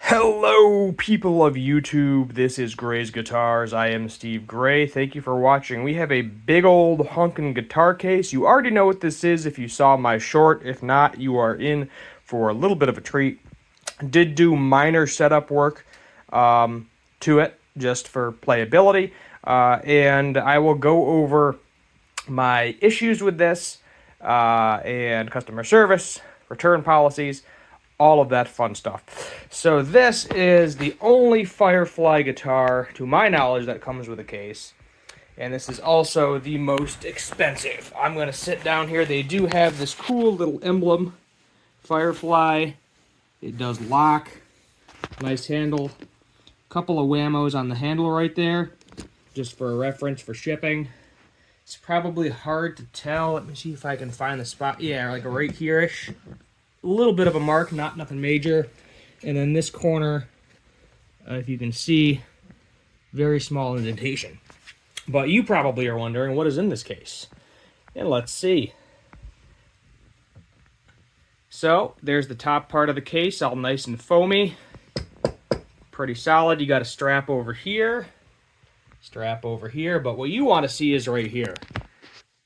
Hello, people of YouTube. This is Gray's Guitars. I am Steve Gray. Thank you for watching. We have a big old honkin' guitar case. You already know what this is if you saw my short. If not, you are in for a little bit of a treat. Did do minor setup work to it just for playability, and I will go over my issues with this and customer service, return policies, all of that fun stuff. So this is the only Firefly guitar, to my knowledge, that comes with a case. And this is also the most expensive. I'm going to sit down here. They do have this cool little emblem, Firefly. It does lock. Nice handle. Couple of whammos on the handle right there, just for a reference for shipping. It's probably hard to tell. Let me see if I can find the spot. Yeah, like right here-ish. A little bit of a mark, nothing major. And then this corner, if you can see, very small indentation. But you probably are wondering what is in this case. And let's see. So there's the top part of the case, all nice and foamy. Pretty solid. You got a strap over here. Strap over here. But what you want to see is right here.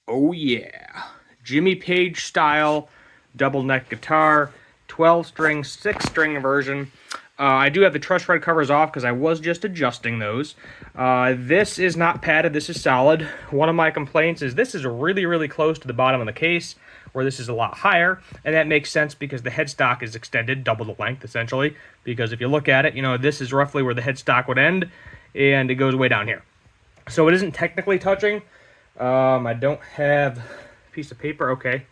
Oh yeah. Jimmy Page style double neck guitar, 12-string, 6-string version. I do have the truss thread covers off because I was just adjusting those. This is not padded, this is solid. One of my complaints is this is really, really close to the bottom of the case, where this is a lot higher, and that makes sense because the headstock is extended, double the length, essentially, because if you look at it, you know, this is roughly where the headstock would end, and it goes way down here. So it isn't technically touching. I don't have a piece of paper, okay.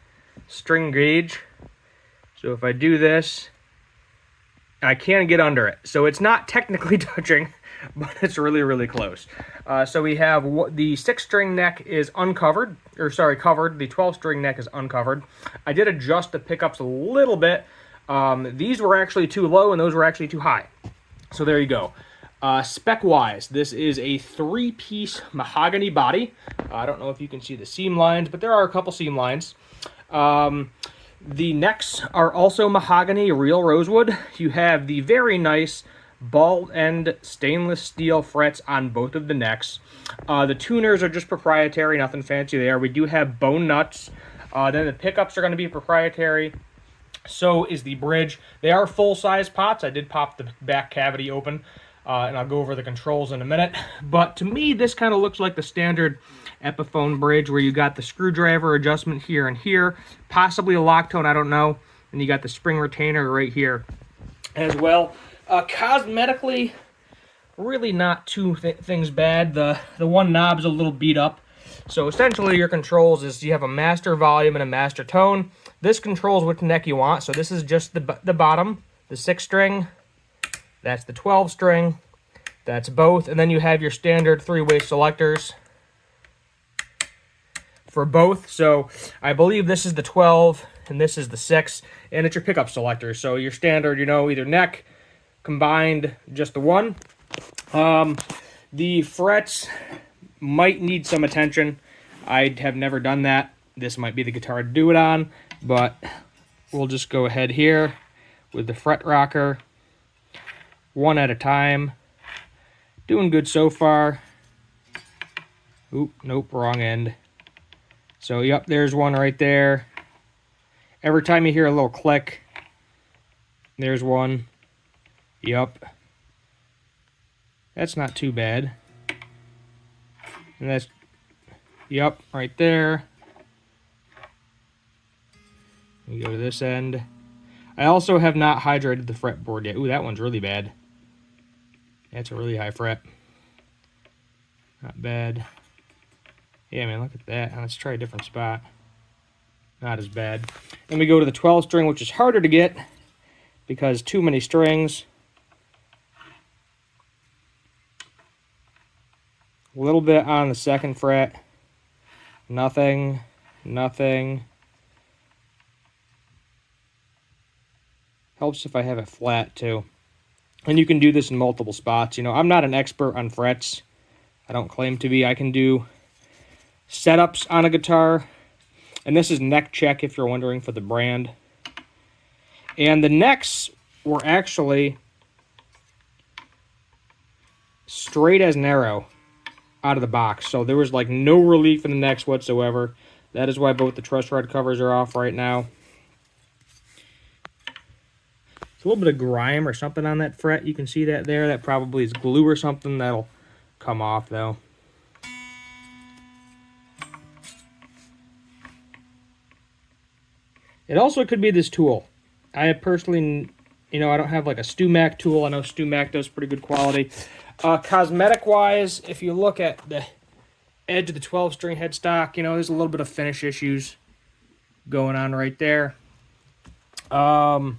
String gauge. So if I do this, I can get under it. So it's not technically touching, but it's really, really close. So we have the 6-string neck is uncovered, or sorry, covered. The 12-string neck is uncovered. I did adjust the pickups a little bit. These were actually too low and those were actually too high. So there you go. Spec-wise, this is a 3-piece mahogany body. I don't know if you can see the seam lines, but there are a couple seam lines. The necks are also mahogany, real rosewood. You have the very nice ball end stainless steel frets on both of the necks. The tuners are just proprietary, nothing fancy there. We do have bone nuts. Then the pickups are going to be proprietary. So is the bridge. They are full-size pots. I did pop the back cavity open, and I'll go over the controls in a minute. But to me, this kind of looks like the standard Epiphone bridge, where you got the screwdriver adjustment here and here, possibly a lock tone, I don't know, and you got the spring retainer right here as well. Cosmetically, really not two things bad. The one knob's a little beat up. So essentially your controls is you have a master volume and a master tone. This controls which neck you want. So this is just the bottom, the 6-string. That's the 12-string. That's both. And then you have your standard 3-way selectors for both. So I believe this is the 12 and this is the 6, and it's your pickup selector. So your standard, you know, either neck, combined, just the one. The frets might need some attention. I have never done that. This might be the guitar to do it on, but we'll just go ahead here with the fret rocker, one at a time. Doing good so far. Oop, nope, wrong end. So, yep, there's one right there. Every time you hear a little click, there's one. Yep. That's not too bad. And that's, yep, right there. We go to this end. I also have not hydrated the fretboard yet. Ooh, that one's really bad. That's a really high fret. Not bad. Yeah, man, look at that. Let's try a different spot. Not as bad. Then we go to the 12-string, which is harder to get because too many strings. A little bit on the 2nd fret. Nothing. Nothing. Helps if I have it flat, too. And you can do this in multiple spots. You know, I'm not an expert on frets. I don't claim to be. I can do setups on a guitar, and this is Neck Check if you're wondering for the brand. And the necks were actually straight as an arrow out of the box. So there was like no relief in the necks whatsoever. That is why both the truss rod covers are off right now. It's a little bit of grime or something on that fret. You can see that there. That probably is glue or something. That'll come off though. It also could be this tool. I personally, you know, I don't have like a StewMac tool. I know StewMac does pretty good quality. Cosmetic-wise, if you look at the edge of the 12-string headstock, you know, there's a little bit of finish issues going on right there. The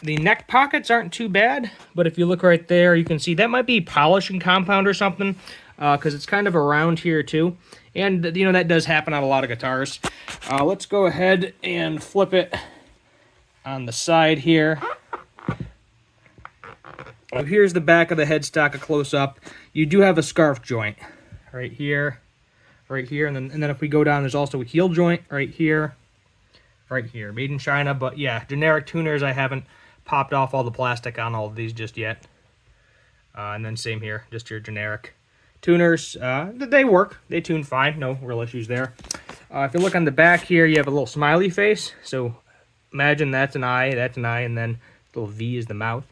neck pockets aren't too bad, but if you look right there, you can see that might be polishing compound or something, because it's kind of around here too. And, you know, that does happen on a lot of guitars. Let's go ahead and flip it on the side here. So here's the back of the headstock, a close-up. You do have a scarf joint right here, and then if we go down, there's also a heel joint right here, made in China. But yeah, generic tuners, I haven't popped off all the plastic on all of these just yet. And then same here, just your generic tuners. They work, they tune fine, no real issues there. If you look on the back here, you have a little smiley face. So imagine that's an eye, and then the little V is the mouth.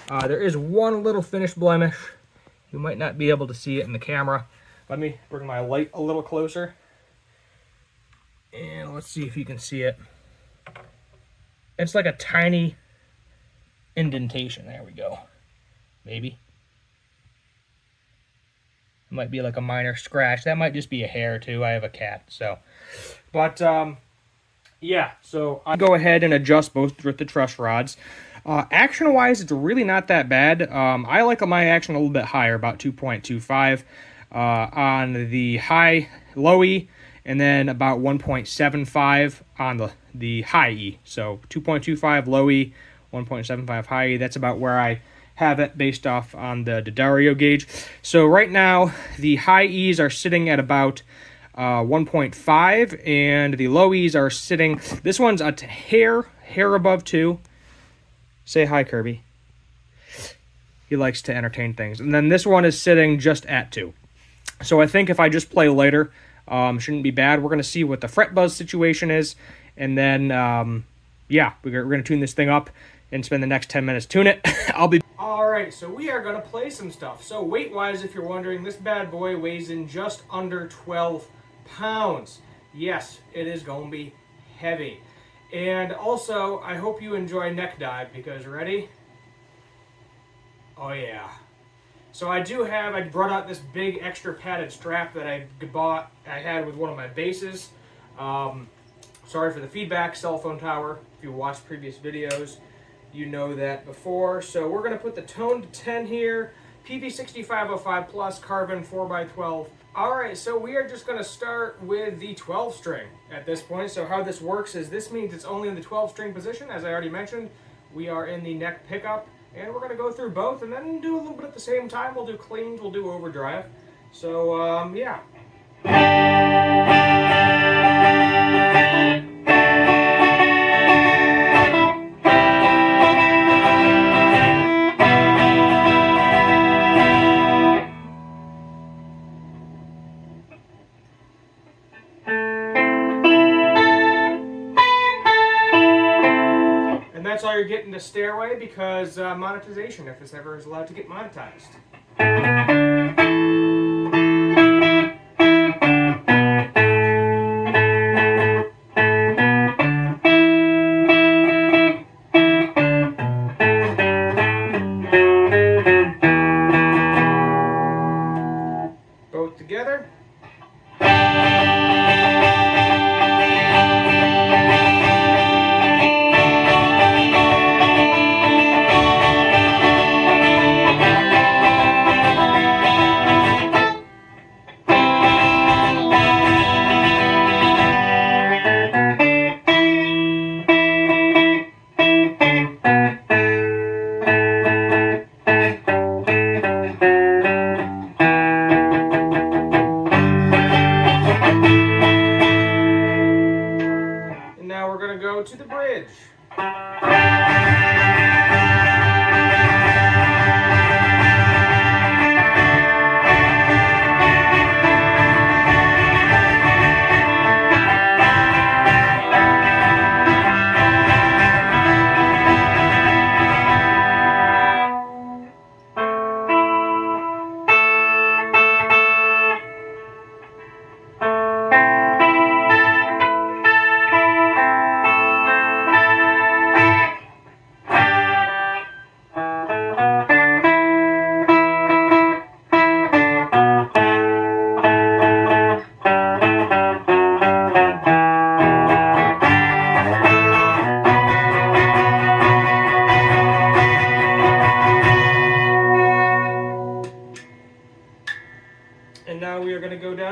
There is one little finish blemish. You might not be able to see it in the camera. Let me bring my light a little closer. And let's see if you can see it. It's like a tiny indentation. There we go. Maybe. It might be like a minor scratch. That might just be a hair too. I have a cat, so. But, yeah, so I'll go ahead and adjust both with the truss rods. Action-wise, it's really not that bad. I like my action a little bit higher, about 2.25 on the high, low E, and then about 1.75 on the high E. So 2.25 low E, 1.75 high E. That's about where I have it based off on the D'Addario gauge. So right now, the high E's are sitting at about 1.5, and the low E's are sitting, this one's a hair above 2. Say hi, Kirby. He likes to entertain things. And then this one is sitting just at 2. So I think if I just play lighter, shouldn't be bad. We're going to see what the fret buzz situation is. And then, yeah, we're going to tune this thing up and spend the next 10 minutes tune it. Alright, so we are going to play some stuff. So weight-wise, if you're wondering, this bad boy weighs in just under 12 pounds. Yes, it is going to be heavy. And also, I hope you enjoy neck dive, because ready? Oh yeah. So I brought out this big extra padded strap that I had with one of my basses. Sorry for the feedback, cell phone tower. If you watched previous videos, you know that before. So we're going to put the tone to 10 here. PP6505 plus carbon 4x12. Alright, so we are just going to start with the 12 string at this point. So how this works is this means it's only in the 12 string position. As I already mentioned, we are in the neck pickup, and we're going to go through both and then do a little bit at the same time. We'll do cleans, we'll do overdrive. So, yeah. That's all you're getting to Stairway, because monetization, if this ever is allowed to get monetized. Both together.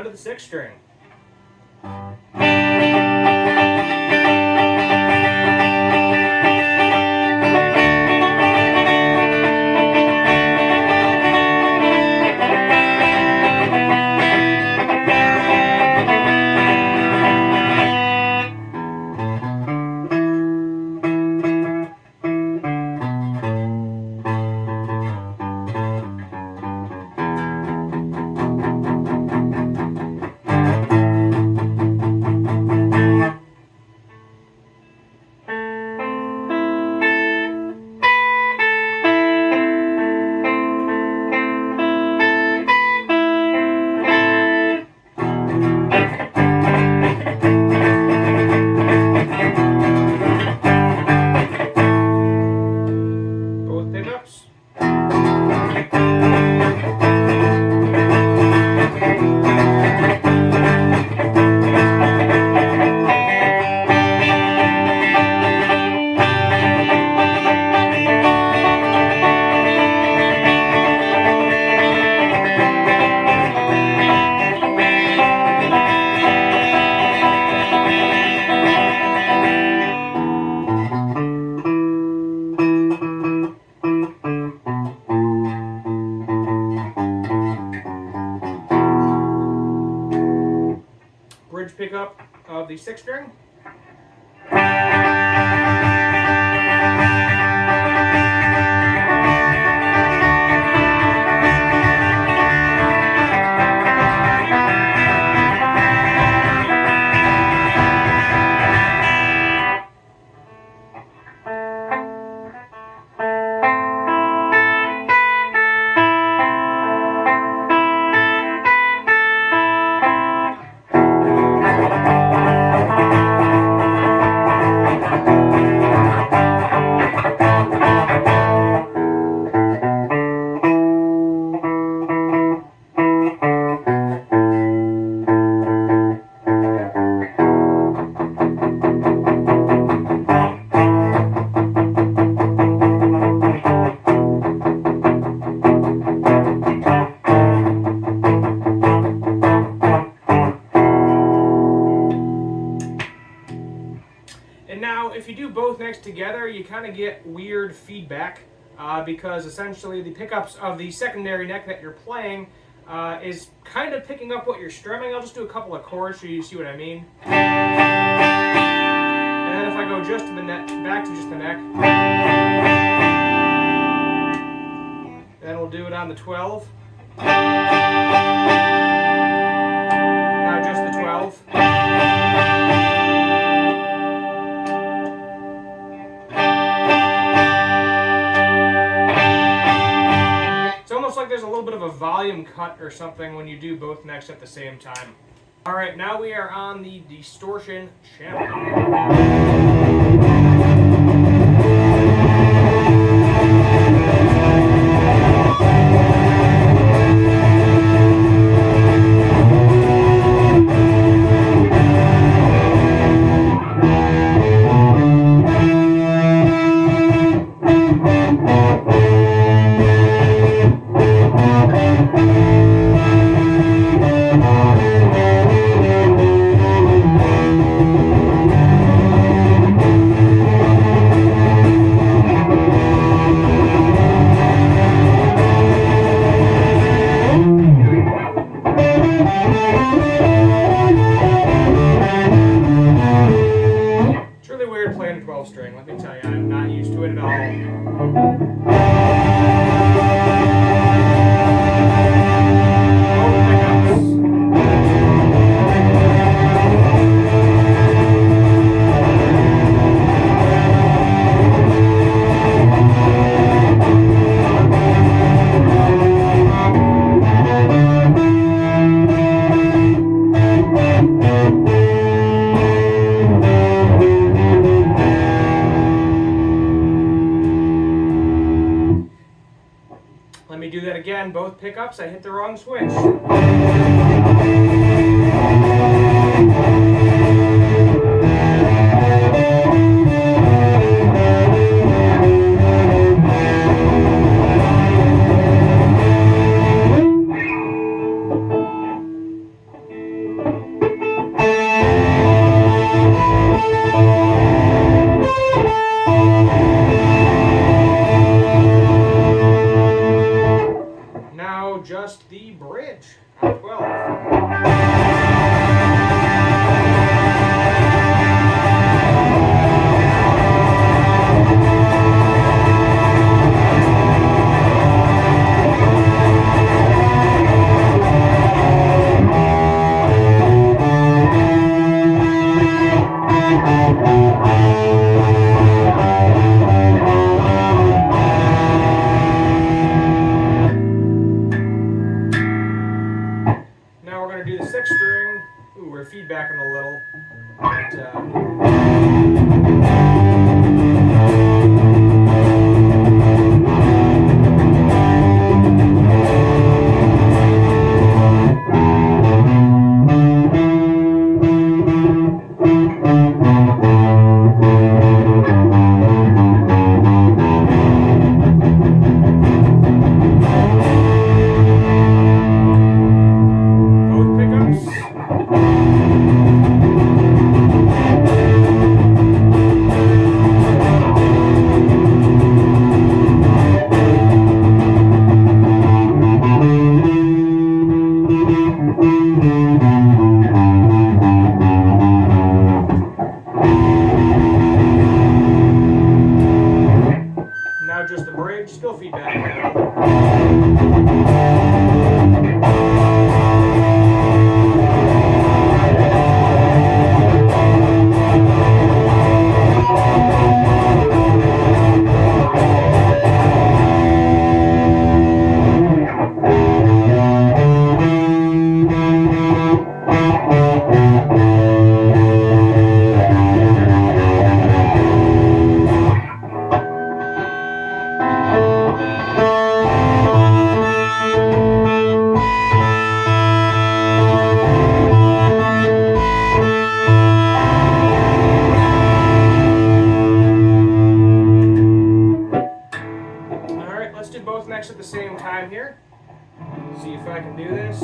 on to the 6th string. Bridge pickup of the 6th string. And now, if you do both next together, you kind of get weird feedback because essentially the pickups of the secondary neck that you're playing is kind of picking up what you're strumming. I'll just do a couple of chords so you see what I mean. And then if I go just to the neck, back to just the neck, then we'll do it on the 12. Now just the 12. Like there's a little bit of a volume cut or something when you do both necks at the same time. Alright, now we are on the distortion channel. Playing a 12 string, let me tell you, I'm not used to it at all. Let me do that again. Both pickups, I hit the wrong switch. the bridge on 12. Now we're going to do the 6th string. Ooh, we're feedbacking a little. Both pickups. Now just the bridge, still feedback. Alright, let's do both next at the same time here. See if I can do this.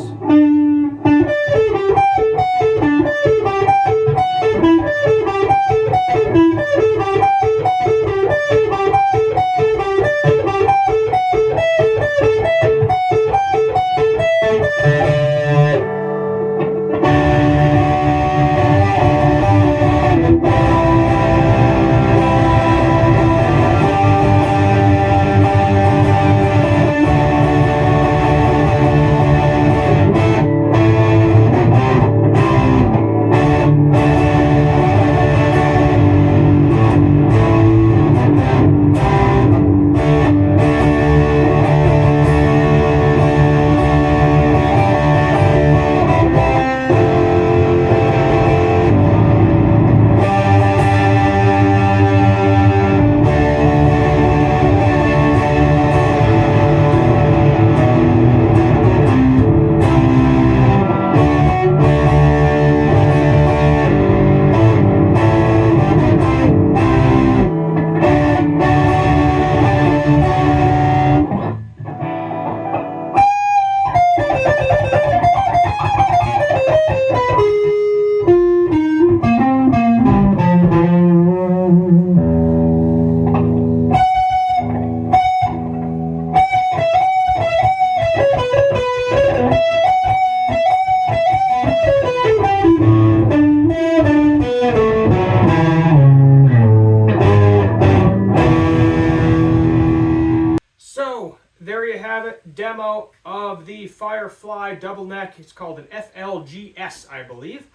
So, there you have it, demo of the Firefly double neck. It's called an FFLGS, I believe.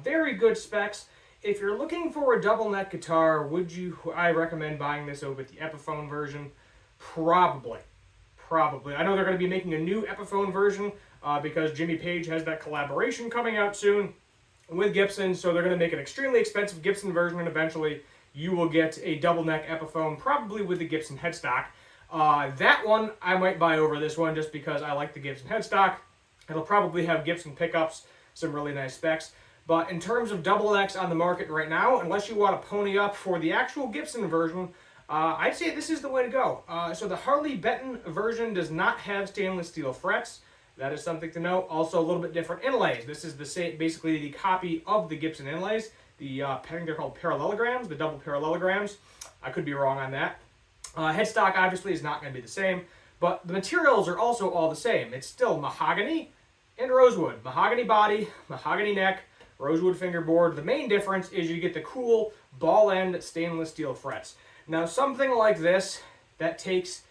Very good specs. If you're looking for a double neck guitar, I recommend buying this over the Epiphone version? Probably. I know they're going to be making a new Epiphone version because Jimmy Page has that collaboration coming out soon with Gibson, so they're going to make an extremely expensive Gibson version, and eventually you will get a double neck Epiphone, probably with the Gibson headstock. That one I might buy over this one just because I like the Gibson headstock. It'll probably have Gibson pickups, some really nice specs. But in terms of double necks on the market right now, unless you want to pony up for the actual Gibson version, I'd say this is the way to go. So the Harley Benton version does not have stainless steel frets. That is something to note. Also a little bit different inlays. This is the same, basically the copy of the Gibson inlays. I think they're called parallelograms, the double parallelograms. I could be wrong on that. Headstock obviously is not going to be the same, but the materials are also all the same. It's still mahogany and rosewood. Mahogany body, mahogany neck, rosewood fingerboard. The main difference is you get the cool ball end stainless steel frets. Now something like this, that takes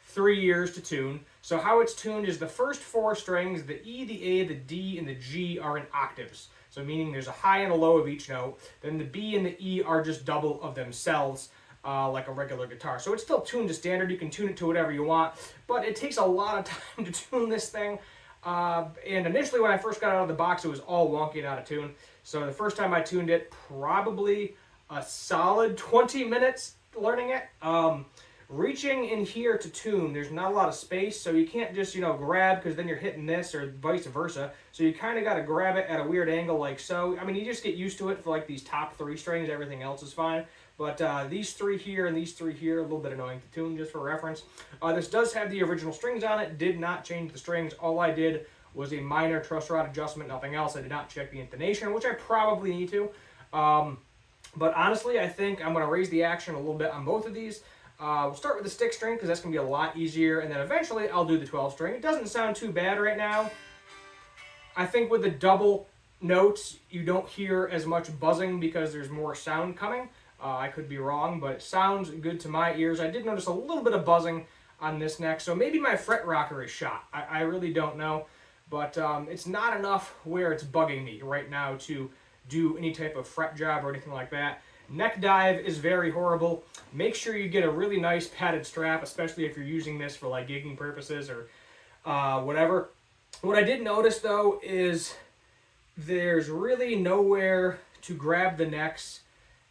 3 years to tune. So how it's tuned is the first 4 strings, the E, the A, the D, and the G are in octaves. So meaning there's a high and a low of each note. Then the B and the E are just double of themselves, like a regular guitar. So it's still tuned to standard. You can tune it to whatever you want, but it takes a lot of time to tune this thing. And initially when I first got out of the box, it was all wonky and out of tune. So the first time I tuned it, probably a solid 20 minutes learning it. Reaching in here to tune, there's not a lot of space, so you can't just, grab, because then you're hitting this, or vice versa. So you kind of got to grab it at a weird angle like so. I mean, you just get used to it for like these top 3 strings. Everything else is fine. But these 3 here and these 3 here, a little bit annoying to tune, just for reference. This does have the original strings on it. Did not change the strings. All I did was a minor truss rod adjustment, nothing else. I did not check the intonation, which I probably need to. But honestly, I think I'm going to raise the action a little bit on both of these. We'll start with the stick string because that's going to be a lot easier, and then eventually I'll do the 12 string. It doesn't sound too bad right now. I think with the double notes, you don't hear as much buzzing because there's more sound coming. I could be wrong, but it sounds good to my ears. I did notice a little bit of buzzing on this neck, so maybe my fret rocker is shot. I really don't know, but it's not enough where it's bugging me right now to do any type of fret job or anything like that. Neck dive is very horrible. Make sure you get a really nice padded strap, especially if you're using this for like gigging purposes or whatever. What I did notice though is there's really nowhere to grab the necks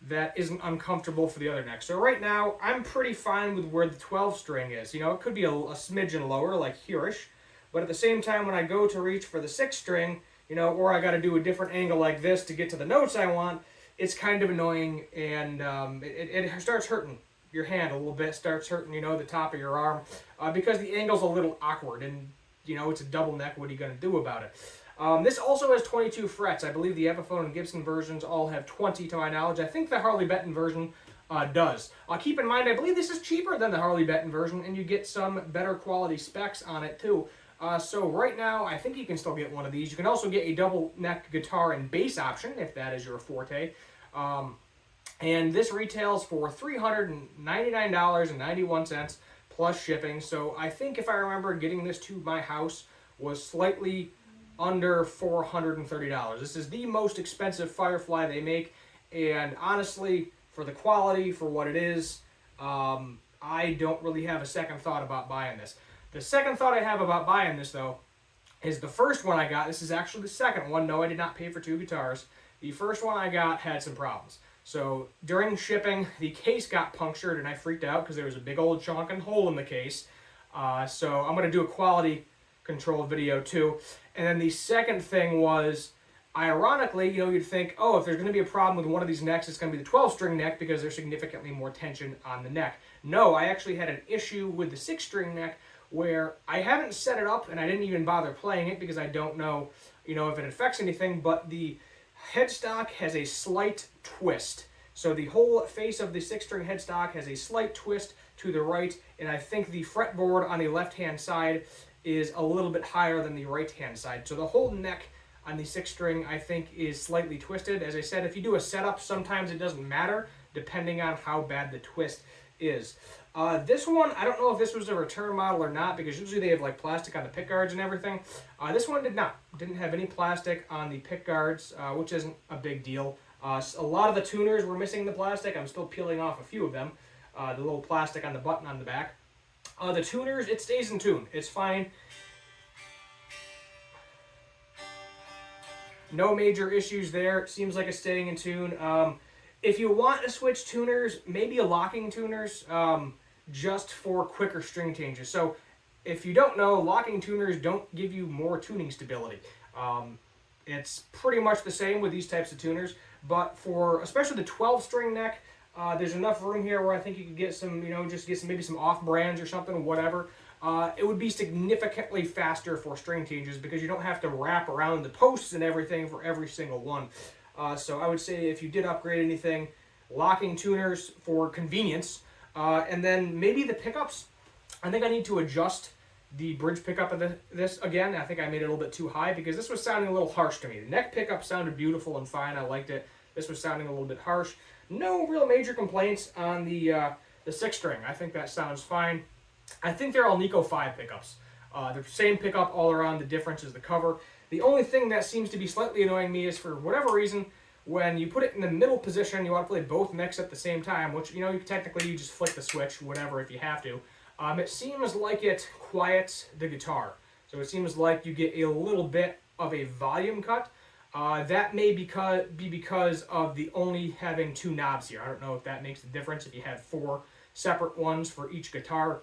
that isn't uncomfortable for the other neck. So right now, I'm pretty fine with where the 12 string is. It could be a smidgen lower, like here-ish, but at the same time, when I go to reach for the 6 string, or I got to do a different angle like this to get to the notes I want, it's kind of annoying, and it starts hurting your hand a little bit, starts hurting, the top of your arm, because the angle's a little awkward, and, it's a double neck. What are you going to do about it? This also has 22 frets. I believe the Epiphone and Gibson versions all have 20 to my knowledge. I think the Harley Benton version does. Keep in mind, I believe this is cheaper than the Harley Benton version, and you get some better quality specs on it too. So right now, I think you can still get one of these. You can also get a double neck guitar and bass option, if that is your forte. And this retails for $399.91 plus shipping. So I think if I remember, getting this to my house was slightly under $430. This is the most expensive Firefly they make, and honestly, for the quality, for what it is, I don't really have a second thought about buying this. The second thought I have about buying this, though, is the first one I got. This is actually the second one. No, I did not pay for 2 guitars. The first one I got had some problems. So during shipping, the case got punctured, and I freaked out because there was a big old chonking hole in the case. So I'm going to do a quality control video too. And then the second thing was, ironically, you'd think, oh, if there's going to be a problem with one of these necks, it's going to be the 12-string neck because there's significantly more tension on the neck. No, I actually had an issue with the 6-string neck where I haven't set it up, and I didn't even bother playing it because I don't know, if it affects anything, but the headstock has a slight twist. So the whole face of the 6-string headstock has a slight twist to the right, and I think the fretboard on the left-hand side is a little bit higher than the right-hand side. So the whole neck on the 6-string, I think, is slightly twisted. As I said, if you do a setup, sometimes it doesn't matter, depending on how bad the twist is. This one, I don't know if this was a return model or not, because usually they have like plastic on the pick guards and everything. This one did not. Didn't have any plastic on the pick guards, which isn't a big deal. A lot of the tuners were missing the plastic. I'm still peeling off a few of them. The little plastic on the button on the back. The tuners, it stays in tune. It's fine. No major issues there. Seems like it's staying in tune. If you want to switch tuners, maybe a locking tuners, just for quicker string changes. So if you don't know, locking tuners don't give you more tuning stability. It's pretty much the same with these types of tuners, but for especially the 12-string neck, there's enough room here where I think you could get some, just get some, maybe some off-brands or something, whatever. It would be significantly faster for string changes because you don't have to wrap around the posts and everything for every single one. So I would say if you did upgrade anything, locking tuners for convenience, and then maybe the pickups. I think I need to adjust the bridge pickup of this again. I think I made it a little bit too high because this was sounding a little harsh to me. The neck pickup sounded beautiful and fine. I liked it. This was sounding a little bit harsh. No real major complaints on the 6-string. I think that sounds fine. I think they're all Nico 5 pickups. The same pickup all around. The difference is the cover. The only thing that seems to be slightly annoying me is, for whatever reason, when you put it in the middle position, you want to play both necks at the same time, which, you know, technically you just flick the switch, whatever, if you have to. It seems like it quiets the guitar. So it seems like you get a little bit of a volume cut. That may be because of the only having 2 knobs here. I don't know if that makes a difference if you had 4 separate ones for each guitar.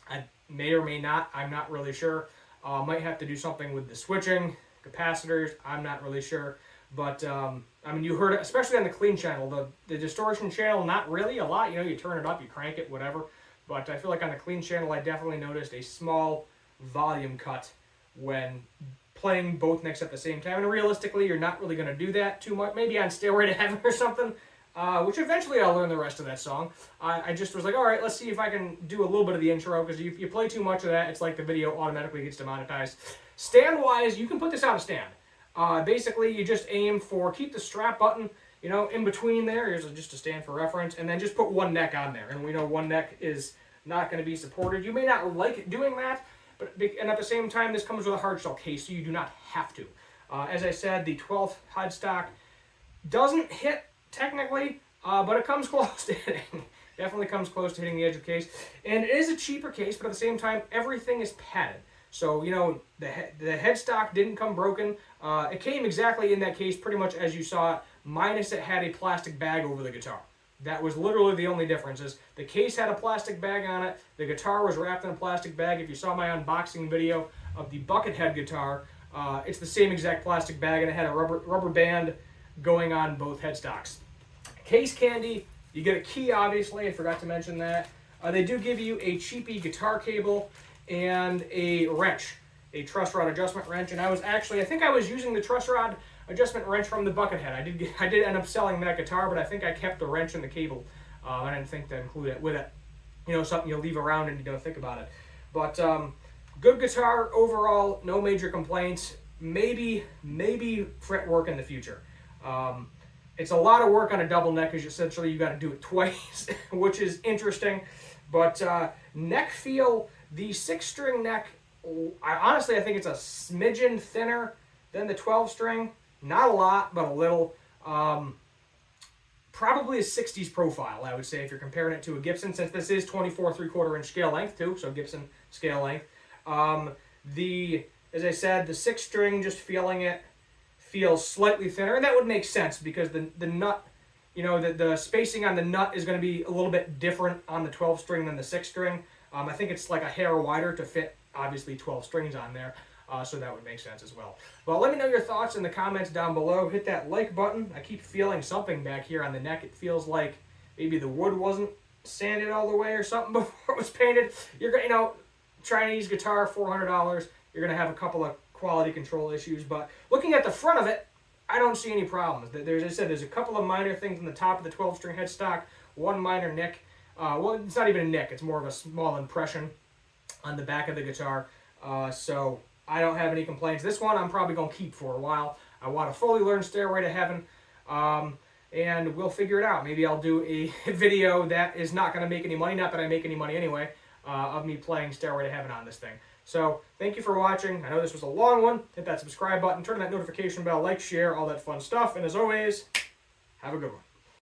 I may or may not. I'm not really sure. Might have to do something with the switching, capacitors. I'm not really sure. But, I mean, you heard it, especially on the clean channel. The distortion channel, not really a lot. You know, you turn it up, you crank it, whatever. But I feel like on the clean channel, I definitely noticed a small volume cut when playing both necks at the same time. And realistically, you're not really going to do that too much. Maybe on Stairway to Heaven or something, which eventually I'll learn the rest of that song. I just was like, all right, let's see if I can do a little bit of the intro, because if you play too much of that, it's like the video automatically gets demonetized. Stand-wise, you can put this on a stand. Basically, you just aim for, keep the strap button, you know, in between there. Here's just a stand for reference, and then just put one neck on there. And we know one neck is not going to be supported. You may not like doing that, and at the same time, this comes with a hardshell case, so you do not have to. As I said, the 12th headstock doesn't hit technically, but it comes close to hitting. Definitely comes close to hitting the edge of the case. And it is a cheaper case, but at the same time, everything is padded. So, you know, the headstock didn't come broken. It came exactly in that case, pretty much as you saw it, minus it had a plastic bag over the guitar. That was literally the only difference. Is the case had a plastic bag on it. The guitar was wrapped in a plastic bag. If you saw my unboxing video of the Buckethead guitar, it's the same exact plastic bag, and it had a rubber band going on both headstocks. Case candy, you get a key, obviously. I forgot to mention that. They do give you a cheapy guitar cable and a wrench, a truss rod adjustment wrench. And I think I was using the truss rod adjustment wrench from the Buckethead. I did end up selling that guitar, but I think I kept the wrench and the cable. I didn't think to include it with it. You know, something you'll leave around and you don't think about it. But good guitar overall, no major complaints. Maybe fretwork in the future. It's a lot of work on a double neck, because essentially you got to do it twice, which is interesting. But neck feel, the 6-string neck, honestly I think it's a smidgen thinner than the 12-string. Not a lot, but a little. Probably a 60s profile, I would say, if you're comparing it to a Gibson, since this is 24 3/4 inch scale length too, so Gibson scale length. As I said, the 6-string, just feeling it, feels slightly thinner, and that would make sense because the nut, you know, the spacing on the nut is going to be a little bit different on the 12-string than the 6-string. I think it's like a hair wider to fit, obviously, 12 strings on there. So that would make sense as well. Well, let me know your thoughts in the comments down below. Hit that like button. I keep feeling something back here on the neck. It feels like maybe the wood wasn't sanded all the way or something before it was painted. You're going to, you know, Chinese guitar, $400. You're going to have a couple of quality control issues. But looking at the front of it, I don't see any problems. As I said, there's a couple of minor things on the top of the 12-string headstock. One minor nick. Well, it's not even a nick. It's more of a small impression on the back of the guitar. So I don't have any complaints. This one I'm probably going to keep for a while. I want to fully learn Stairway to Heaven, and we'll figure it out. Maybe I'll do a video that is not going to make any money, not that I make any money anyway, of me playing Stairway to Heaven on this thing. So thank you for watching. I know this was a long one. Hit that subscribe button, turn that notification bell, like, share, all that fun stuff. And as always, have a good one.